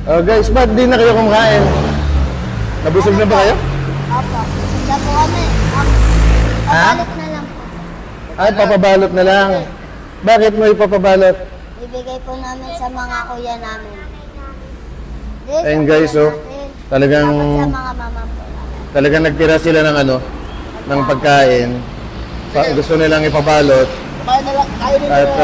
Oh guys, ba't di na kayo kumakain? Nabusog na ba kayo? Opo. Sige po kami. Papalit na lang po. Ay, papabalot na lang. Bakit mo ipapabalot? Bibigay po namin sa mga kuya namin. Ayun guys, oh. Talagang Dapat sa mga mama po namin. talagang nagtira sila ng ano, ng pagkain. Gusto nilang ipabalot Kumain na lang. Kain nila. at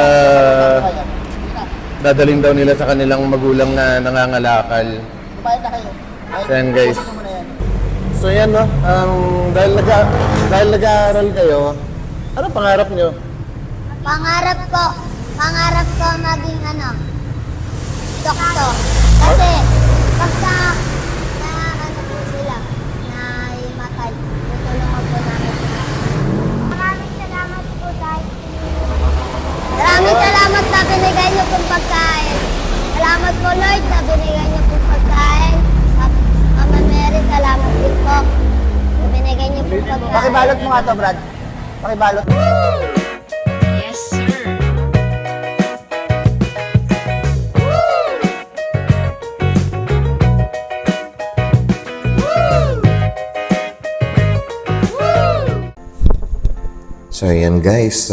dadalhin daw nila sa kanilang magulang na nangangalakal. Kumain na kayo. So yan guys. Gusto mo na yan. So yan no, dahil nag-aaral kayo, ano pangarap nyo? Pangarap ko maging doktor. Kasi pagka po sila, na imatay, tutulungan po namin sila. Maraming salamat po dahil maraming salamat sa binigay niyo pong pagkain. Salamat po Lord sa binigay niyo pong pagkain. Mama Mary, salamat din po sa binigay niyo pong pagkain. Pakibalot mo nga to, Brad. Pakibalot. Yes, sir. So ayan guys,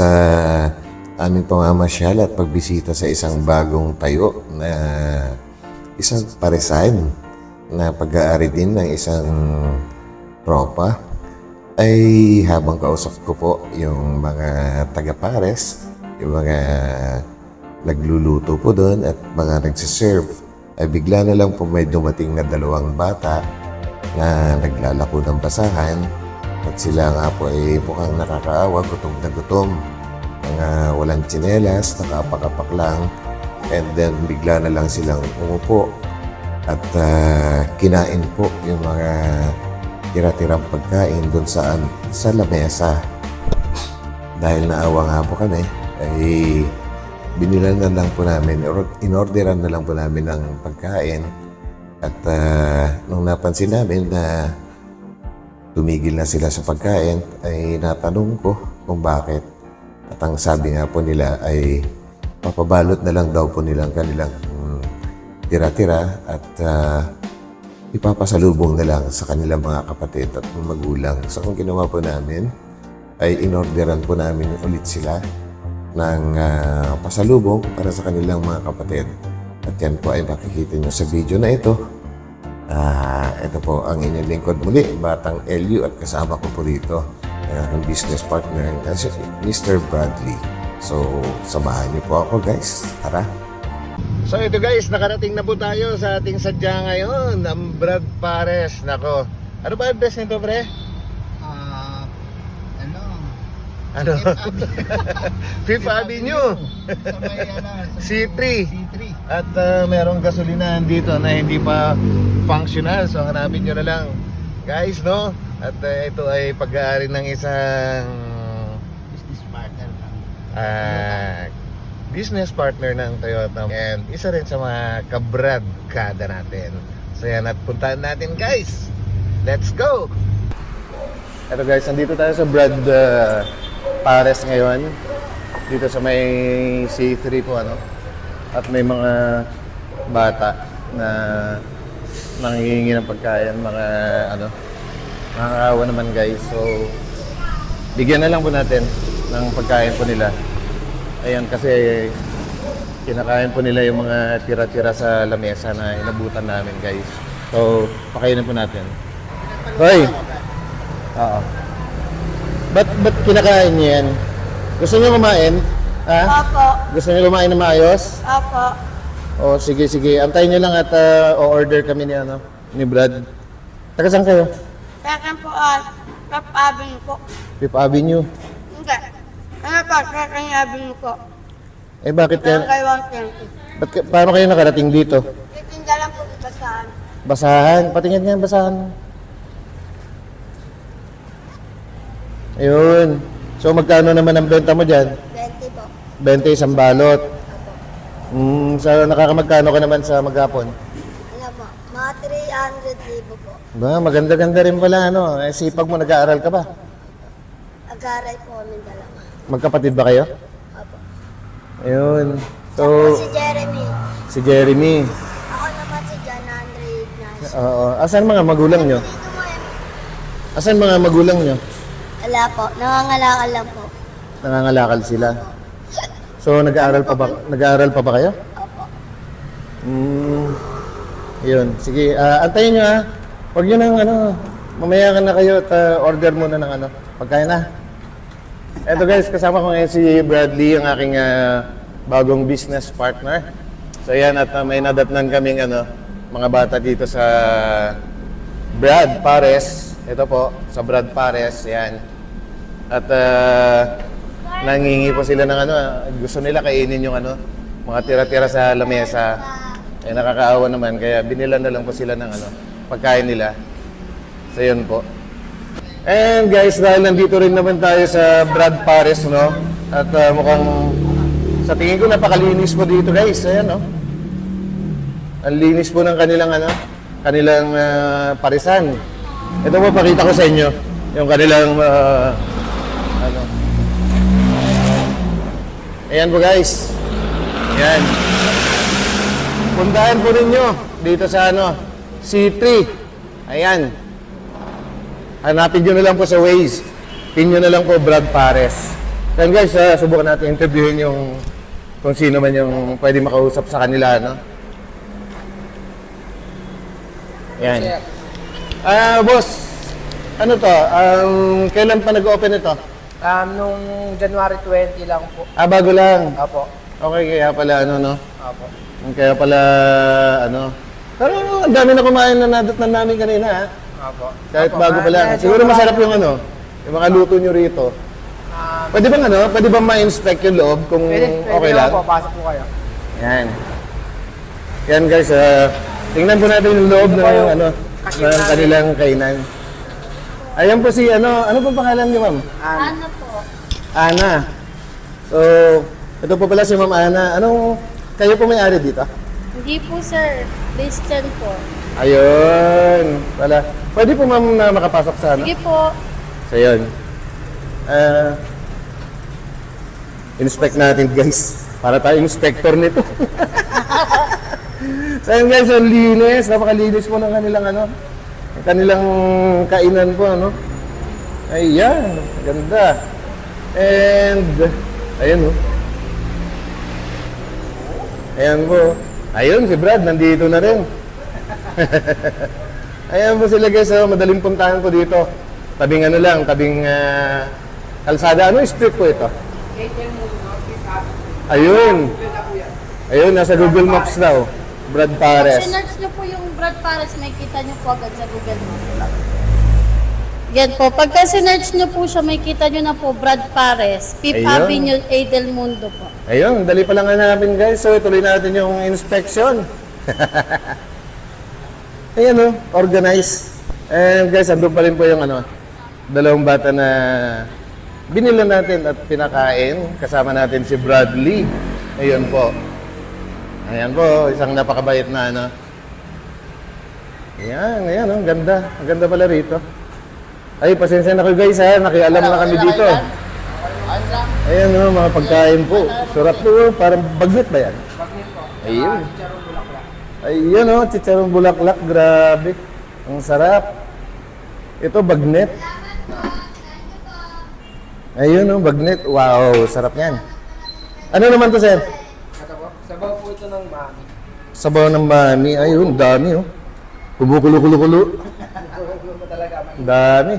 aming pamamasyal at pagbisita sa isang bagong tayo na isang paresan na pag-aari din ng isang tropa. Ay habang kausap ko po yung mga taga-pares, yung mga nagluluto po doon at mga nagsiserve, ay bigla na lang po may dumating na dalawang bata na naglalako ng basahan. At sila nga po ay mukhang nakakaawa, gutom na gutom. Mga walang tsinelas, nakapakapak lang. And then bigla na lang silang umupo. At kinain po yung mga tira-tirang pagkain doon sa lamesa. Dahil naawa nga po kami, ay binilan na lang po namin, or inorderan na lang po namin ng pagkain. At nung napansin namin na tumigil na sila sa pagkain, ay natanong ko kung bakit. At ang sabi nga po nila ay papabalot na lang daw po nilang kanilang tira-tira at ipapasalubong na lang sa kanilang mga kapatid at magulang. So kung ginawa po namin, ay inorderan po namin ulit sila ng pasalubong para sa kanilang mga kapatid. At yan po ay makikita nyo sa video na ito. Ito po ang inyong lingkod muli, Batang Elio, at kasama ko po rito ang business partner, Mr. Bradley. So, samahan niyo po ako guys. Tara! So ito guys, nakarating na po tayo sa ating sadya ngayon, ang Brad Pares. Nako, ano ba address nito pre? Ano? Fifth Avenue. Sa may, C3. C3. At merong gasolinahan dito na hindi pa functional. So hanapin nyo na lang guys, no? At ito ay pag-aari ng isang Business partner lang. business partner ng Toyota. And isa rin sa mga kabrad kada natin. So yan, at puntahan natin guys. Let's go! Ito guys, nandito tayo sa Brad Pares ngayon. Dito sa may C3 po ano. At may mga bata na nanghihingi ng pagkain, mga nakakaawa naman guys. So bigyan na lang po natin ng pagkain po nila. Ayan, kasi kinakain po nila yung mga tira-tira sa lamesa na inabutan namin guys. So pakainin po natin. Hoy! Oo. Ba't kinakain niyo yan? Gusto niyo kumain? Ha? Opo. Gusto niyo kumain na maayos? Opo. O sige. Antayin niyo lang at o-order kami ni Brad. Taga saan kayo? Second po Pep Avenue po. Fifth Avenue. Hindi. Second Avenue po. Eh bakit kaya? Barangay 120. Paano kayo nakarating dito? Titinda lang po iba saan. Basahan. Patingin nga yung basahan. Ayun. So magkano naman ang benta mo dyan? 20 po. 20 isang balot. Sa nakakamagkano ka naman sa maghapon? Ano po? Mga 300,000 po. Ba, maganda-ganda rin pala sipag mo, nag-aaral ka ba? Nag-aaral po kami dalawa. Magkapatid ba kayo? Opo. Ayun. Siya po So, si Jeremy. si Jeremy. Ako naman si John 100 na. Oo. Asan mga magulang nyo? Dito mo eh. Asan mga magulang nyo? Wala po. Nangangalakal lang po. Nangangalakal sila. So, nag-aaral pa ba kayo? Opo. Yun. Sige, antayin nyo ha. Huwag nyo nang mamaya ka na kayo at order muna ng pagkain na. Eto guys, kasama ko ngayon si Bradley, ang aking bagong business partner. So yan, at may nadatnan kaming mga bata dito sa Brad Pares. Ito po, sa Brad Pares, yan. At nangingi po sila ng gusto nila kainin yung mga tira-tira sa lamesa. Eh nakakaawa naman, kaya binilan na lang po sila ng pagkain nila. So yun po. And guys, dahil nandito rin naman tayo sa Brad Pares, no? At mukhang sa tingin ko napakalinis po dito, guys. Ayan, no? Ang linis po ng kanilang kanilang parisan. Ito po, pakita ko sa inyo yung kanilang Ayan po, guys. Ayan. Puntahan po ninyo dito sa C3. Ayan. Hanapin nyo na lang po sa Waze. Pin nyo na lang po Brad Pares. So guys, subukan natin interviewin yung kung sino man yung pwede makausap sa kanila, no? Ayan. Boss, ano to? Kailan pa nag-open ito? Nung January 20 lang po. Bago lang. Opo. Okay, kaya pala no? Opo. Kaya pala, Pero ang dami na kumain na nadatnan namin kanina, ha? Opo. Kahit Opo, bago pa lang. medyo Siguro masarap marami. yung mga luto nyo rito. Pwede bang pwede bang ma-inspect yung loob kung Pwede okay lang? po, pasok po kayo. Yan. Yan guys, tingnan po natin yung loob ng ng kanilang kainan. Ayan po si ano po pangalan niyo, ma'am? Ano po? Ana. So, ito po pala si Ma'am Ana. Kayo po may-ari dito? Hindi po sir. Christian po. Ayun. Pala. Pwede po ma'am na makapasok sa Sige po. So, yun. Inspect natin, guys. Para tayo inspector nito. So, yun guys, ang linis. Napakalinis po ng kanilang ang kanilang kainan po, Ayan. Ganda. And, ayun, Ayan po. Ayun, si Brad, nandito na rin. Ayan po sila guys, madaling puntahan ko dito. Tabing tabing kalsada. Ano street po ito? Ayun. Ayun, nasa Google Maps daw. Brad Pag Pares. sinerch nyo po yung Brad Pares, may kita nyo po agad sa Google Maps. Yan po. Pagka sinerch nyo po siya, may kita nyo na po Brad Pares. Fifth Ayun. Avenue, Edelmundo po. Ayun, dali pa lang hanapin guys. So, ituloy natin yung inspection. Ayan organized. And guys, andun pa rin po yung dalawang bata na binila natin at pinakain. Kasama natin si Bradley. Ayun po. Ayan po, isang napakabait na Ayan, ganda. Ang ganda pala rito. Ay, pasensya na kayo guys ha. Nakialam na kami dito. Ayan mga pagkain po. Sarap po, parang bagnet ba yan? Bagnet po. Ayun. Chicharong bulaklak. Ayun chicharong bulaklak. Grabe. Ang sarap. Ito, bagnet. Ayun bagnet. Wow, sarap yan. Ano naman to, sir? Sabaw po ito ng mami. Sabaw ng mami. Ayun, dami Kumukulo-kulo-kulo. Dami.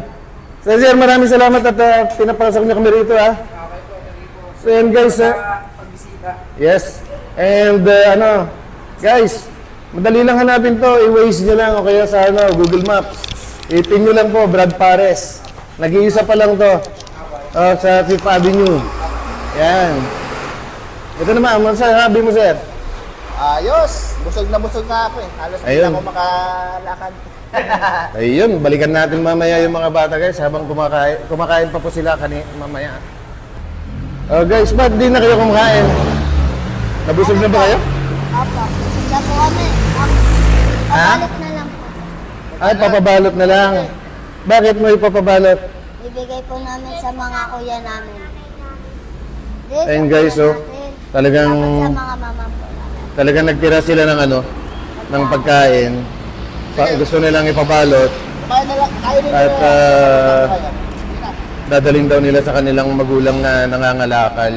So, sir, maraming salamat at pinapasok niyo kami rito, ha? Okay po, thank you po. So, yan, guys, Pagbisita. yes. And, guys, madali lang hanapin to. I-Waze nyo lang o kaya sa Google Maps. I-pin nyo lang po, Brad Pares. Nag-iisa pa lang to. Sa Fifth Avenue. Yan. Ito naman, ano sabi mo, sir? Ayos! Busog na ako eh. Halos hindi Ayun. ako makalakad. Ayun, balikan natin mamaya yung mga bata, guys, habang kumakain pa po sila mamaya. Guys, ba't di na kayo kumakain? Nabusog na ba kayo? Opo. Sige po kami. Papalit na lang po. Ay, papabalot na lang. Bakit mo ipapabalot? Bibigay po namin sa mga kuya namin. Ayun, guys, Natin. talagang Dapat sa mga mama po namin. talagang nagtira sila ng ng pagkain. Gusto nilang ipabalot. Kumain na lang. Tayo din. At dadalhin daw nila sa kanilang magulang na nangangalakal.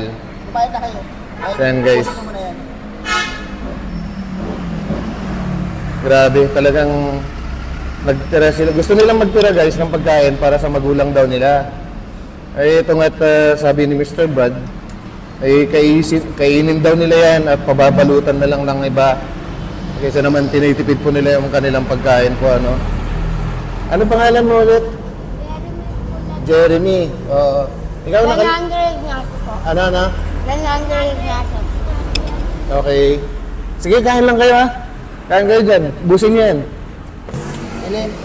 Kumain na kayo. So yan, guys. Ubusin mo muna yan. Grabe, talagang nagtira sila. Gusto nilang magtira guys ng pagkain para sa magulang daw nila. Ay ito nga't sabi ni Mr. Brad, ay kainin daw nila yan at pababalutan na lang ng iba. Kaysa naman tinitipid po nila yung kanilang pagkain po ano. Ano pangalan mo ulit? Jeremy. Oo. Ikaw na 100 nga po. Ano? 100 nga po. Okay. Sige, kain lang kayo ha. Kain kayo dyan. Busing yan.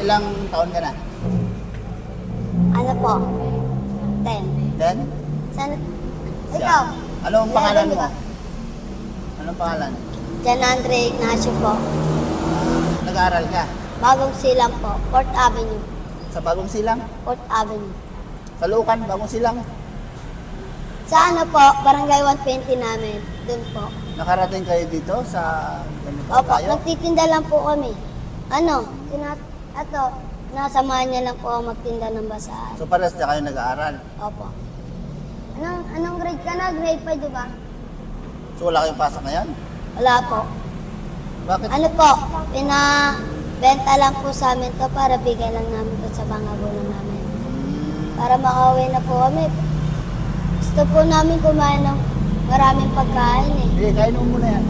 Ilang taon ka na? Ano po? 10. Then? San? Ikaw? Anong pangalan mo? Meron Anong pangalan? Jan Andre Ignacio po. Nag-aaral ka? Bagong Silang po. 4th Avenue. Sa Bagong Silang? 4th Avenue. Sa Lucan, Bagong Silang? Sa ano po? Barangay 120 namin. Doon po. Nakarating kayo dito sa ganito Opo, tayo? nagtitinda lang po kami. Nasamahan niya lang po ako magtinda ng basahan. So pares na kayo nag-aaral. Opo. Anong grade ka na? Grade 5, di ba? So wala kayong pasok ngayon? Wala po. Bakit? Ano po? Pinabenta lang po sa amin to para bigay lang namin to sa mga gulang namin. Para makauwi na po kami. Gusto po namin kumain ng maraming pagkain eh. Sige, kain mo muna yan.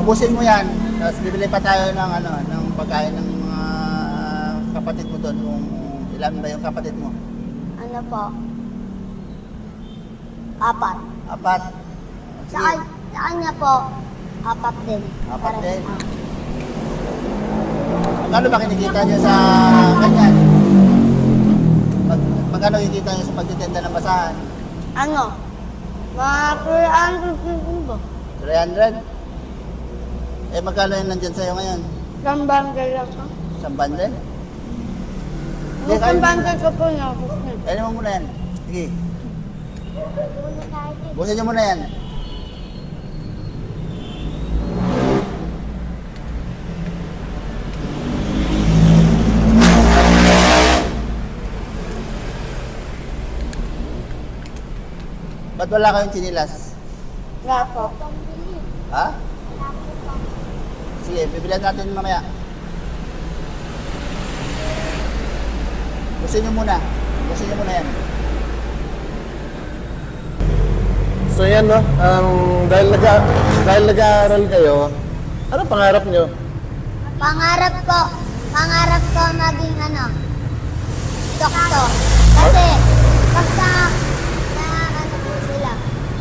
Ubusin mo yan. Tapos bibili pa tayo ng pagkain ng mga kapatid mo doon. Kung ilan ba yung kapatid mo? Ano po? 4. 4. Sa kanya po, 4 din. 4 din. Magkano ba kinikita niyo sa ganyan? Magkano kinikita niyo sa pagtitinda ng basahan? Ano? Mga 300 po. 300? Eh magkano yung nandyan sa'yo ngayon? Isang bundle lang po. Isang bundle? Isang bundle ko po na. Kainin mo muna yan. Sige. Busin niyo muna yan. Ba't wala kayong chinilas? Wala po. Ha? Sige, bibilihan natin mamaya. Busin niyo muna. Busin niyo muna yan. So yan no, dahil nag-aaral kayo, ano pangarap nyo? Pangarap ko maging doktor. Kasi pagka na ano po sila,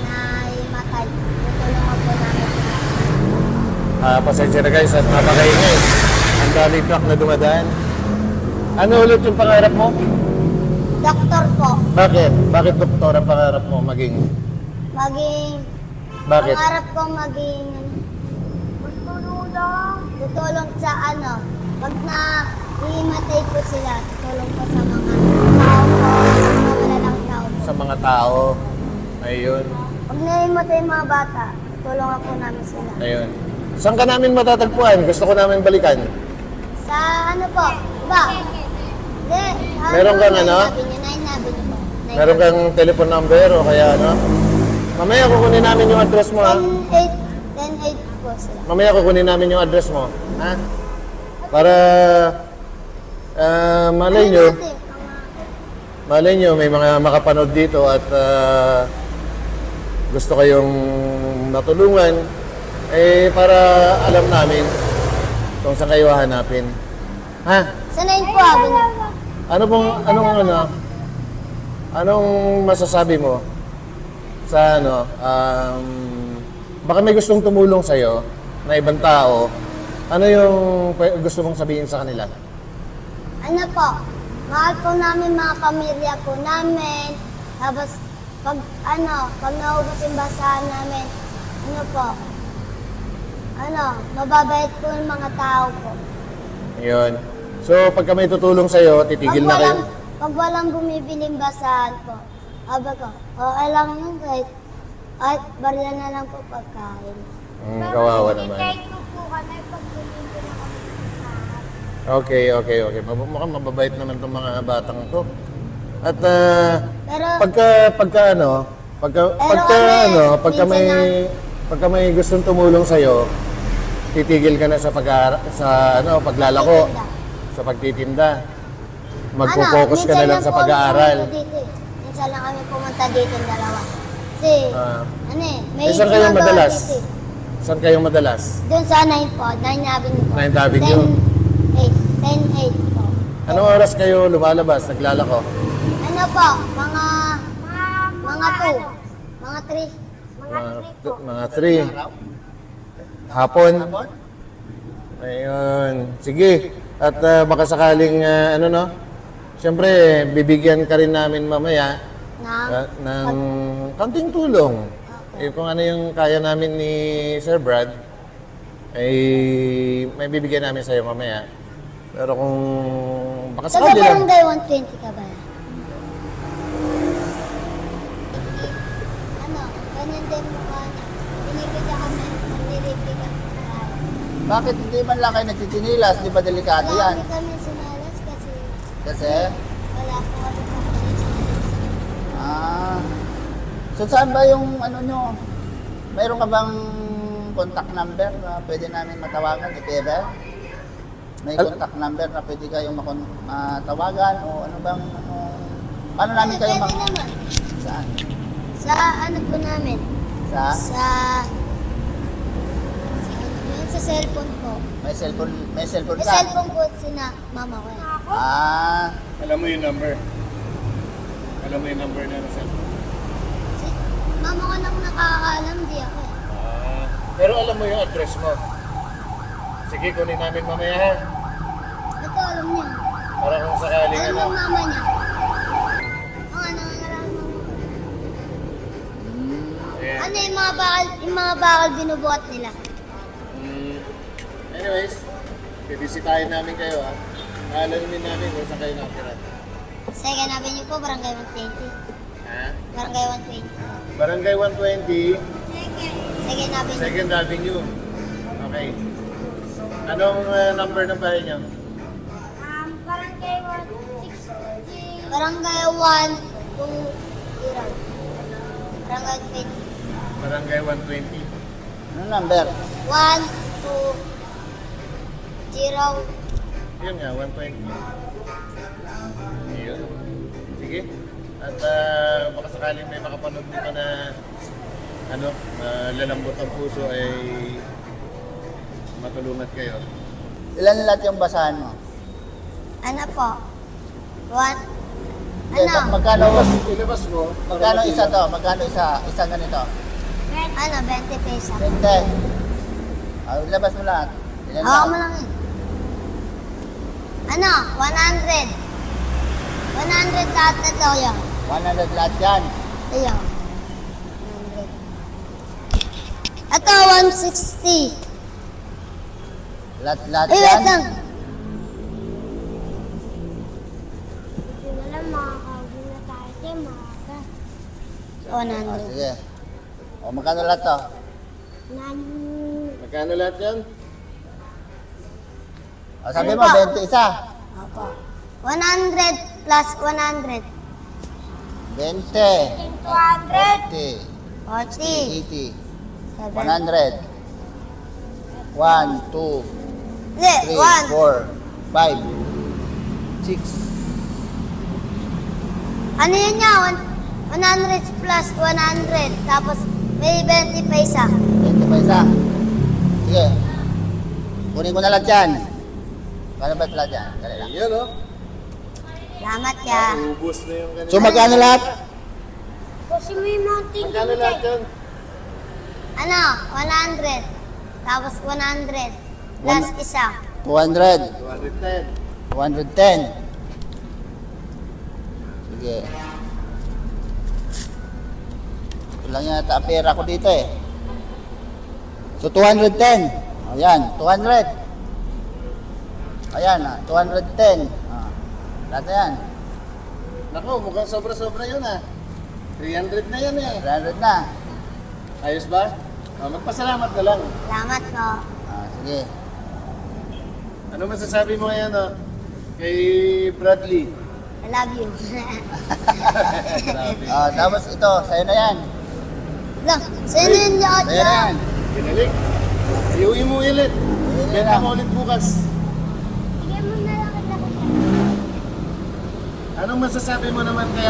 na imatay, tutulungan po namin sila. Pasensya na guys at napakaingay. Ang daming truck na dumadaan. Ano ulit yung pangarap mo? Doktor po. Bakit? Bakit doktor ang pangarap mo maging? Bakit? Pangarap ko maging tutulong sa pag na iimatay po sila, tutulong po sa mga tao po, sa mga malalang tao po. Sa mga tao. Ayun. Pag naimatay mga bata, tutulungan po namin sila. Ayun. Saan ka namin matatagpuan? Gusto ko namin balikan. Sa po? Diba? Hindi. Meron kang ano? 9 Avenue po. Meron kang telephone number o kaya ano? Mamaya kukunin namin yung address mo ha. 10-8 po sila. Mamaya kukunin namin yung address mo. Ha? Para malay nyo, Ano natin? malay nyo may mga makapanood dito at gusto kayong matulungan, eh para alam namin kung saan kayo hahanapin. Ha? Sa 9 po Avenue. Anong masasabi mo sa baka may gustong tumulong sa'yo na ibang tao, ano yung gusto mong sabihin sa kanila? Ano po? Mahal po namin mga pamilya po namin. Tapos pag naubos yung basahan namin, mababait po yung mga tao po. Ayun. So, pagka may tutulong sa'yo, titigil na kayo? Pag walang bumibiling basahan po, sabi ko, okay lang yun kahit barya na lang po pagkain. Kawawa naman. Kahit po kami, pagpulin ko na kami sa lahat. Okay. Mukhang mababait naman itong mga batang to. At Pero, pagka may gustong tumulong sa titigil ka na sa paglalako, sa pagtitinda. Magpo-focus ka na lang sa pag-aaral. Minsan lang kami pumunta dito yung dalawa. Kasi, may Saan kayong ginagawa madalas? dito eh. Saan kayong madalas? Doon sa 9 po, 9 Avenue po. 9th Avenue. 10-8 po. Anong oras kayo lumalabas, naglalako? Ano po, mga 2, mga 3. Mga 3. Hapon? Ayun. Sige. At baka sakaling, siyempre, bibigyan ka rin namin mamaya ng kanting tulong. Kung ano yung kaya namin ni Sir Brad, ay may bibigyan namin sa'yo mamaya. Pero kung baka Sa sakali lang. barangay 120 ka ba? Ganyan din mukha niya. Binibigyan kami, nilibigyan kami. Bakit hindi man lang kayo nagtitinilas? Di ba delikado yan? Lagi kami sinalas kasi Kasi, wala po kami sinalas. so saan ba yung nyo? Mayroon ka bang contact number na pwede namin matawagan, if ever? May contact number na pwede kayong matawagan o paano namin kayo Pwede naman. Saan? Sa ano po namin? Sa? Sa cellphone po. May cellphone May ka? cellphone po sina mama ko. Alam mo yung number? Alam mo yung number na nasa cellphone? Mama ko nang nakakaalam, di ako eh. Pero alam mo yung address mo. Sige, kunin namin mamaya ha. Ito, alam niya. Para kung sakaling Alam ng mama niya. Nangangaral mama ko. Ayan. Ano yung mga bakal binubuhat nila? Anyways, bibisitahin namin kayo ha. Alamin namin kung saan kayo nakatira. Second Avenue po, Barangay 120. Ha? Barangay 120. Barangay 120, Second Avenue. 2nd Avenue. Okay. Anong number ng bahay niyo? Barangay 160. Barangay 120. Barangay 20. Barangay 120. Ano number? 120. Yun nga, 120. Yun. Sige. At baka sakaling may makapanood dito na lalambot ang puso ay matulungan kayo. Ilan lahat yung basahan mo? Ano po? Magkano Ilabas mo. magkano isa to? Magkano isa? Isang ganito? 20 pesos. 20. Ilabas mo lahat. Ilan Hawak mo lang? lang yun. 100. 100 lahat na to yun. 100 lahat yan. Ito 100. Ito 160. Lahat Ay, yan. wait lang. Hindi na lang makakawin na tayo. Hindi makaka. 100. Sige. Magkano lahat to? Magkano lahat yan? Sabi Ano mo, pa? 20 isa. Opo. 100 plus 100. 20. 200. 40. 40. 80. 7. 100. 1, 2, Hindi, 3, 1. 4, 5, 6. Ano yun niya? 100 plus 100. Tapos may 20 pa isa. 20 pa isa. Sige. Kunin ko na lahat yan. Paano ba lahat yan? Dali lang. Yan o. Salamat ya. Ubus na yung ganito. So magkano lahat? Kasi may mountain. Magkano lahat yan? Ano? 100. Tapos 100. Plus isa. 200. 210. 210. Sige. Ito lang yata ang pera ko dito eh. So 210. Ayan, 200. Ayan, 210. Lahat na yan. Naku, mukhang sobra-sobra yun ah. 300 na yan eh. 300 na. Ayos ba? Magpasalamat ka lang. Salamat po. Sige. Ano masasabi mo ngayon kay Bradley? I love you. Tapos ito, sa'yo na yan. Lang, sino yun lahat Sa'yo na yan. Kinalik. Iuwi mo ulit. Benta mo ulit bukas. Bigyan mo na lang kita. Anong masasabi mo naman kay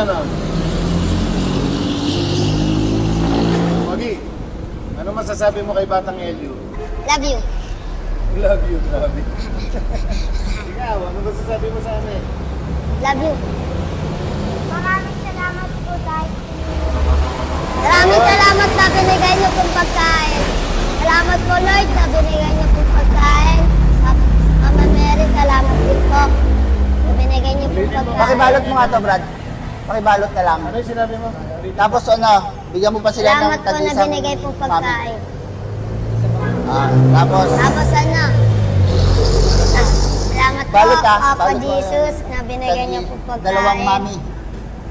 Wagi, anong masasabi mo kay Batang Elio? Love you. Love you, grabe. Ikaw, ano masasabi mo sa amin? Love you. Maraming salamat po dahil maraming salamat na binigay niyo pong pagkain. Salamat po Lord na binigay niyo pong pagkain. Mama Mary, salamat din po na binigay niyo pong pagkain. Pakibalot mo nga to, Brad. Pakibalot na lang. Ano yung sinabi mo? Tapos bigyan mo pa sila ng Salamat po na tag-isang binigay pong pagkain. Tapos, Tapos salamat po Balot, Papa balot mo. Jesus na binigay niyo pong pagkain. dalawang mami.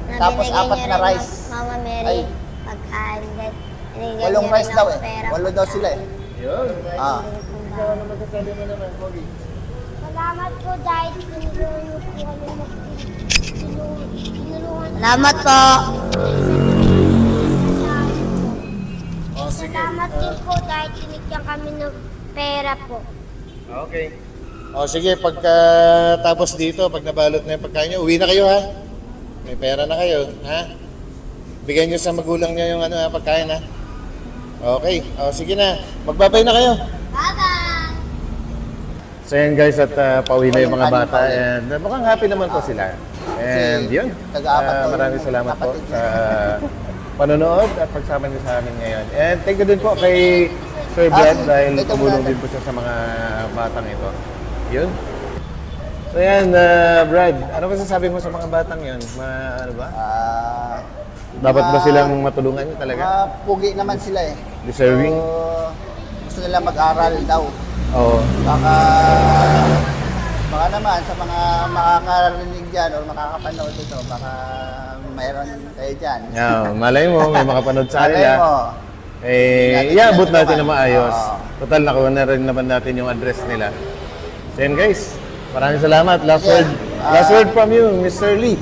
Na Tapos binigay 4 niyo na rin rice. Mama Mary, Ay. pagkain. Then, binigay 8 niyo rice rin daw ako pera. 8 daw sila eh. Yun. Ah. Ikaw, ano masasabi mo naman, Wagi? Salamat po dahil tinulungan niyo po kami tinulungan. Salamat po. Oh, sige. Salamat din po dahil tinigyan kami ng pera po. Okay. O sige, pagka tapos dito, pag nabalot na yung pagkain nyo, uwi na kayo ha. May pera na kayo, ha? Bigyan nyo sa magulang nyo yung pagkain ha. Okay, o sige na. Magbabay na kayo. Bye-bye! So yan guys, at pauwi na yung mga bata and mukhang happy naman po sila. And yun, Tag-apat daw maraming yung salamat po kapatid sa panonood at pagsama niyo sa amin ngayon. And thank you din po kay Sir Brad dahil thank you, tumulong brother. din po siya sa mga batang ito. Yun. So yan, Brad, ano masasabi mo sa mga batang yun? Ano ba? Dapat ba silang matulungan talaga? Pugi naman sila eh. Deserving? So, gusto nila mag-aral daw. Oo. Baka naman sa mga makakarinig dyan o makakapanood dito, baka mayroon kayo dyan. Yeah, malay mo, may makapanood sa Malay kanila. mo. Iabot natin na maayos. Oo. Total, nakuha na rin naman natin yung address nila. So yan guys, maraming salamat. Last word from you, Mr. Lee.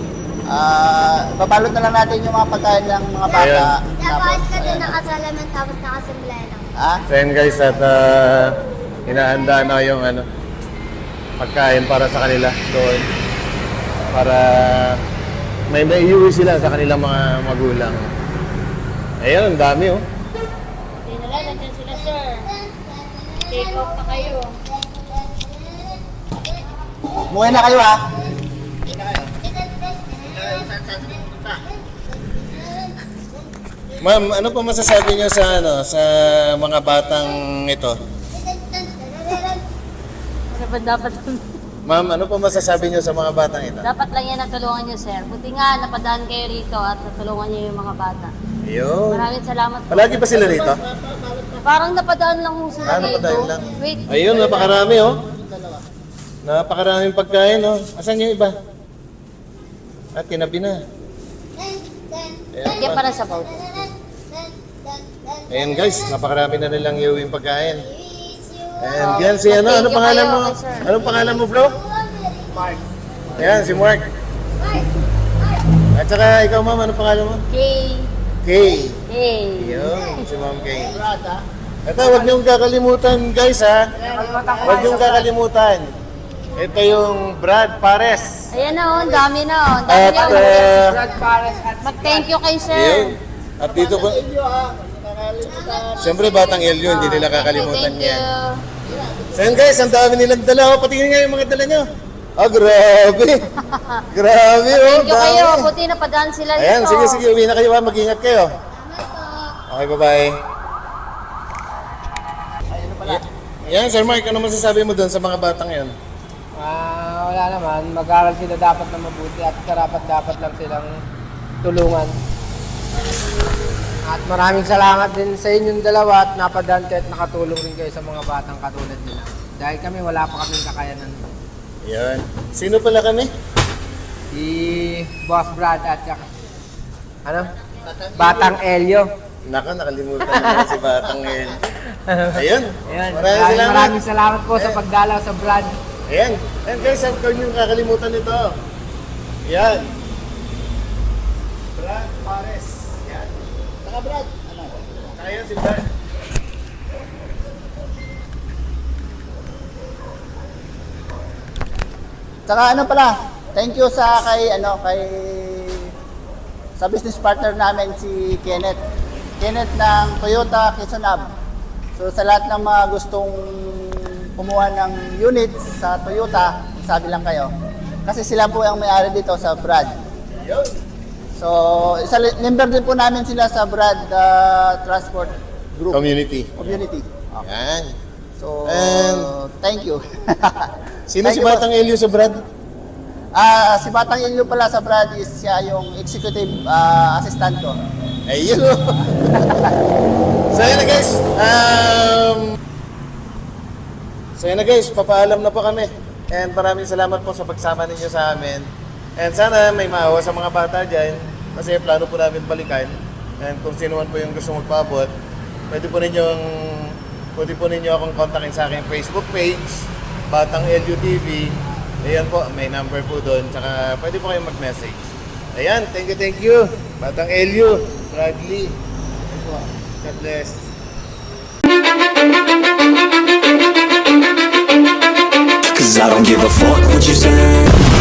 Babalot na lang natin yung mga pagkain ng mga bata. Dapat ka din ayan. nakasalaman tapos nakasimpleno. Ha? So yan guys, at inaanda na yung pagkain para sa kanila doon. Para may iuwi sila sa kanilang mga magulang. Ayun, ang dami oh. Hindi na lang, nandiyan sila, sir. Take off na kayo. Umuwi na kayo ha? Ma'am, ano pa masasabi niyo sa sa mga batang ito? Dapat Ma'am, ano pa masasabi niyo sa mga batang ito? dapat lang yan natulungan niyo, sir. Buti nga, napadaan kayo rito at natulungan niyo yung mga bata. Ayun. Maraming salamat po. Palagi pa sila rito? Parang napadaan lang mo sila rito. napadaan lang. Wait, Ayun, napakarami oh. Napakaraming pagkain oh. Asan yung iba? At tinabi na. lagyan para sa boat. Ayan guys, napakarami na nilang iuwing pagkain. And yan si ano, ano Thank you pangalan kayo, mo? sir. Anong pangalan mo bro? Mark. Ayan, si Mark. At saka ikaw ma'am, anong pangalan mo? Jay. Kay. Hey. Yun, si Ma'am Kay. Ito, huwag niyong kakalimutan guys ha. Huwag niyong kakalimutan. Ito yung Brad Pares. Ayan na, oh, ang dami na. Oh. Ang dami At, na. Mag-thank you kay sir. yun. At dito po, siyempre Batang Elyo, hindi nila kakalimutan Thank you. yan. So yun guys, ang dami nilang dala. Patingin nga yung mga dala nyo. Ah, grabe. Grabe, oh. Thank you kayo. Dami. Buti napadaan sila rito. Ayan, sige, sige. Uwi na kayo ha. Mag-ingat kayo. Okay, bye-bye. Yan, Sir Mark, ano masasabi mo doon sa mga batang yan? Wala naman, mag-aral sila dapat na mabuti at dapat lang silang tulungan. At maraming salamat din sa inyong dalawa at napadaan kayo at nakatulong rin kayo sa mga batang katulad nila. Dahil kami wala pa kaming kakayanan. Yan. Sino pala kami? Si Boss Brad at ano? Batang Elio. Naka, nakalimutan na si Batang ngayon. Ayun. Ayan, Maraming salamat. salamat po sa pagdalaw sa Brad. Ayan. And guys, huwag niyo kakalimutan nito. Ayan. Brad Pares. Ayan. Saka Brad, ano? Kaya si Brad. Saka ano pala, thank you sa sa business partner namin si Kenneth. Kenneth ng Toyota Quezonab. So sa lahat ng mga gustong kumuha ng units sa Toyota, sabi lang kayo. Kasi sila po ang may-ari dito sa Brad. Yun. So, member din po namin sila sa Brad Transport Group Community. Community. Okay. Ayan. So, And- thank you. Sino Thank si you, Batang Elio sa Brad? Si Batang Ilyo pala sa Brad is siya yung executive assistant ko. Ayun o. So yun na guys. So yun na guys, papaalam na po kami. And maraming salamat po sa pagsama ninyo sa amin. And sana may maawa sa mga bata dyan. Kasi plano po namin balikan. And kung sino man po yung gusto magpaabot, pwede po ninyo akong kontakin sa aking Facebook page, Batang LU TV. Ayan po, may number po doon. Tsaka pwede po kayong mag-message. Ayan, thank you. Batang LU, Bradley. Ayan po. God bless. Cause I don't give a fuck what you say.